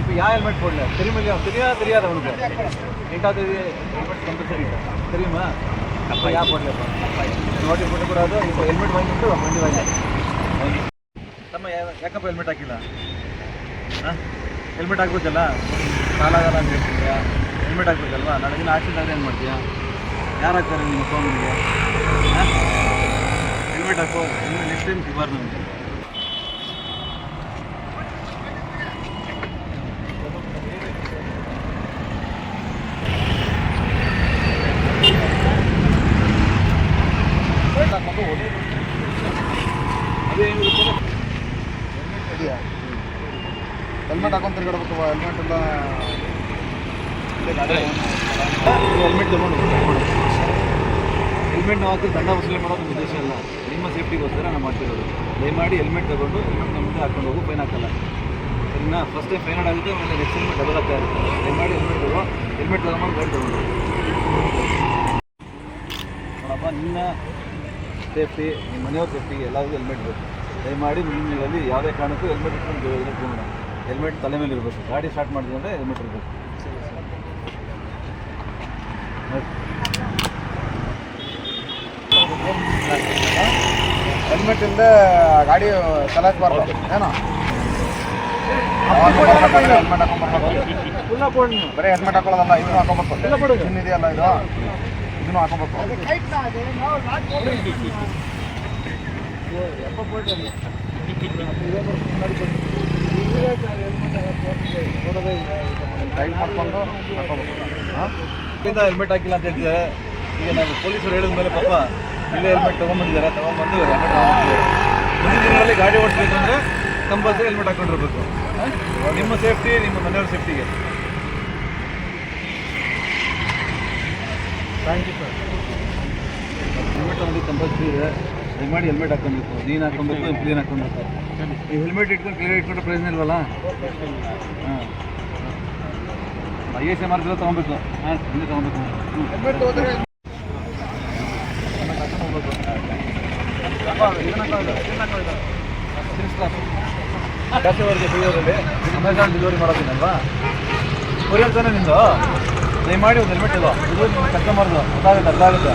இப்போ யா ஹெல்மெட் போடல தெரியுமா தெரியாத அவனுக்கு 8வது ஹெல்மெட் கம்பல்சரி தெரியுமா? அப்போ யா போடலப்பா ನೋಡಿ ಕೊಟ್ಟக்கூடாது. இப்போ ಹೆಲ್ಮೆಟ್ வாங்கிட்டு வண்டி வாங்கி ತಮ್ಮ ಯಾಕಪ್ಪ ಹೆಲ್ಮೆಟ್ ಹಾಕಿಲ್ಲ? ಹಾಂ ಹೆಲ್ಮೆಟ್ ಹಾಕ್ಬೇಕಲ್ಲ, ಕಾಲಾಗಲ್ಲ ಅಂತ ಹೇಳ್ತಿದ್ಯಾ? ಹೆಲ್ಮೆಟ್ ಹಾಕ್ಬೇಕಲ್ವಾ? ನಾಳೆ ದಿನ ಆಕ್ಸಿಡೆಂಟ್ ಆದರೆ ಏನು ಮಾಡ್ತೀಯಾ? ಯಾರು ಹಾಕ್ತಾರೆ ನಿಮ್ಮ ಫೋನಿಗೆ? ಹೆಲ್ಮೆಟ್ ಹಾಕೋ, ನೆಕ್ಸ್ಟ್ ಟೈಮ್ ಸಿಗಬಾರ್ದು ನಮಗೆ. ಹೆಲ್ಮೆಟ್ ಹಾಕೊಂಡು ತಿರ್ಗಾಡ್ಬೇಕು. ಹೆಲ್ಮೆಟ್ ಎಲ್ಲ ಹೆಲ್ಮೆಟ್ ತಗೊಂಡು ಹೆಲ್ಮೆಟ್ ನಾವು ಹಾಕಿ ದಂಡ ವಸೂಲಿ ಮಾಡೋದು ಉದ್ದೇಶ ಅಲ್ಲ, ನಿಮ್ಮ ಸೇಫ್ಟಿಗೋಸ್ಕರ ನಾವು ಮಾಡ್ತಿರೋದು. ದಯಮಾಡಿ ಹೆಲ್ಮೆಟ್ ತಗೊಂಡು ಹೆಲ್ಮೆಟ್ ನಮ್ಮ ಮುಂದೆ ಹಾಕೊಂಡು ಹೋಗು, ಫೈನ್ ಹಾಕಲ್ಲ ಸರಿನಾ? ಫಸ್ಟ್ ಟೈಮ್ ಫೈನ್ ಆಗುತ್ತೆ, ಆಮೇಲೆ ನೆಕ್ಸ್ಟ್ ಹೆಲ್ಮೆಟ್ ಡಬಲ್ ಆಗ್ತಾ ಇರುತ್ತೆ. ದಯಮಾಡಿ ಹೆಲ್ಮೆಟ್ ತಗೊಂಡು ಗಾಡಿ ತಗೊಂಡು ನೋಡಪ್ಪ, ನಿನ್ನ ಸೇಫ್ಟಿ, ನಿಮ್ಮ ಮನೆಯವ್ರ ಸೇಫ್ಟಿಗೆ ಎಲ್ಲರಿಗೂ ಹೆಲ್ಮೆಟ್ ಬೇಕು. ದಯಮಾಡಿ ನಿಮ್ಮಲ್ಲಿ ಯಾವುದೇ ಕಾರಣಕ್ಕೂ ಹೆಲ್ಮೆಟ್ ಇಟ್ಕೊಂಡು ಇರಬೇಕು. ಹೆಲ್ಮೆಟ್ ತಲೆ ಮೇಲೆ ಇರಬೇಕು. ಗಾಡಿ ಸ್ಟಾರ್ಟ್ ಮಾಡಿದ್ವಿ ಅಂದರೆ ಹೆಲ್ಮೆಟ್ ಇರಬೇಕು. ಹೆಲ್ಮೆಟ್ ಇಲ್ಲದೆ ಗಾಡಿ ಚಲಾಯಿಸಬಾರ್ದು ಏನೋ. ಹೆಲ್ಮೆಟ್ ಹಾಕೊಂಡ್ಬರ್ಬೇಕು. ಬರೀ ಹೆಲ್ಮೆಟ್ ಹಾಕೊಳ್ಳೋದಲ್ಲ, ಇದನ್ನು ಹಾಕೊಂಡ್ಬರ್ಬೇಕು. ಇದೆಯಲ್ಲ ಇದನ್ನು ಹಾಕೊಂಡ್ಬೇಕು. ಟೈಟ್ ಮಾಡಿಕೊಂಡು ಹೆಲ್ಮೆಟ್ ಹಾಕಿಲ್ಲ ಅಂತ ಹೇಳ್ತಿದ್ದಾರೆ. ಈಗ ನಾವು ಪೊಲೀಸರು ಹೇಳಿದ ಮೇಲೆ ಪಾಪ ಇಲ್ಲೇ ಹೆಲ್ಮೆಟ್ ತೊಗೊಂಡ್ಬಂದಿದ್ದಾರೆ. ತೊಗೊಂಡ್ಬಂದು ಹೆಲ್ಮೆಟ್ ಮುಂದಿನ ದಿನಗಳಲ್ಲಿ ಗಾಡಿ ಓಡಿಸ್ಬೇಕು ಅಂದರೆ ಕಂಪಲ್ಸರಿ ಹೆಲ್ಮೆಟ್ ಹಾಕೊಂಡಿರ್ಬೇಕು. ನಿಮ್ಮ ಸೇಫ್ಟಿ, ನಿಮ್ಮ ಮನೆಯವ್ರ ಸೇಫ್ಟಿಗೆ. Thank you sir. ಹೆಲ್ಮೆಟ್ ಅನ್ನೋದು ಕಂಪಲ್ಸರಿ ಇದೆ. ದಯಮಾಡಿ ಹೆಲ್ಮೆಟ್ ಹಾಕೊಬೇಕು. ನೀನು ಹಾಕೊಬೇಕು, ಕ್ಲೀನ್ ಹಾಕೊಬೇಕು. ನೀವು ಹೆಲ್ಮೆಟ್ ಇಟ್ಕೊಂಡು ಕ್ಲಿಯರ್ ಇಟ್ಕೊಂಡ್ರೆ ಪ್ರಯೋಜನ ಇಲ್ವಲ್ಲ? ಹಾಂ, IAS MRC ತೊಗೊಬೇಕು. ಹಾಂ, ಹಿಂದೆ ತೊಗೊಬೇಕು. ಹೆಲ್ಮೆಟ್ ಹೋದರೆ ಜಾಸ್ತಿವರೆಗೆ ಬೆಳೆಯೋರಲ್ಲಿ ಅಮೆಝಾನ್ ಡೆಲಿವರಿ ಮಾಡೋದಿನಲ್ವಾ? ಕೊರಿಯರ್ ತಾನೇ ನಿಂದು? ದಯಮಾಡಿ ಒಂದು ಹೆಲ್ಮೆಟ್ ಇಲ್ಲ, ಇದು ನಿಮ್ಮ ಕಸ್ಟಮರ್ದು ಗೊತ್ತಾಗುತ್ತೆ.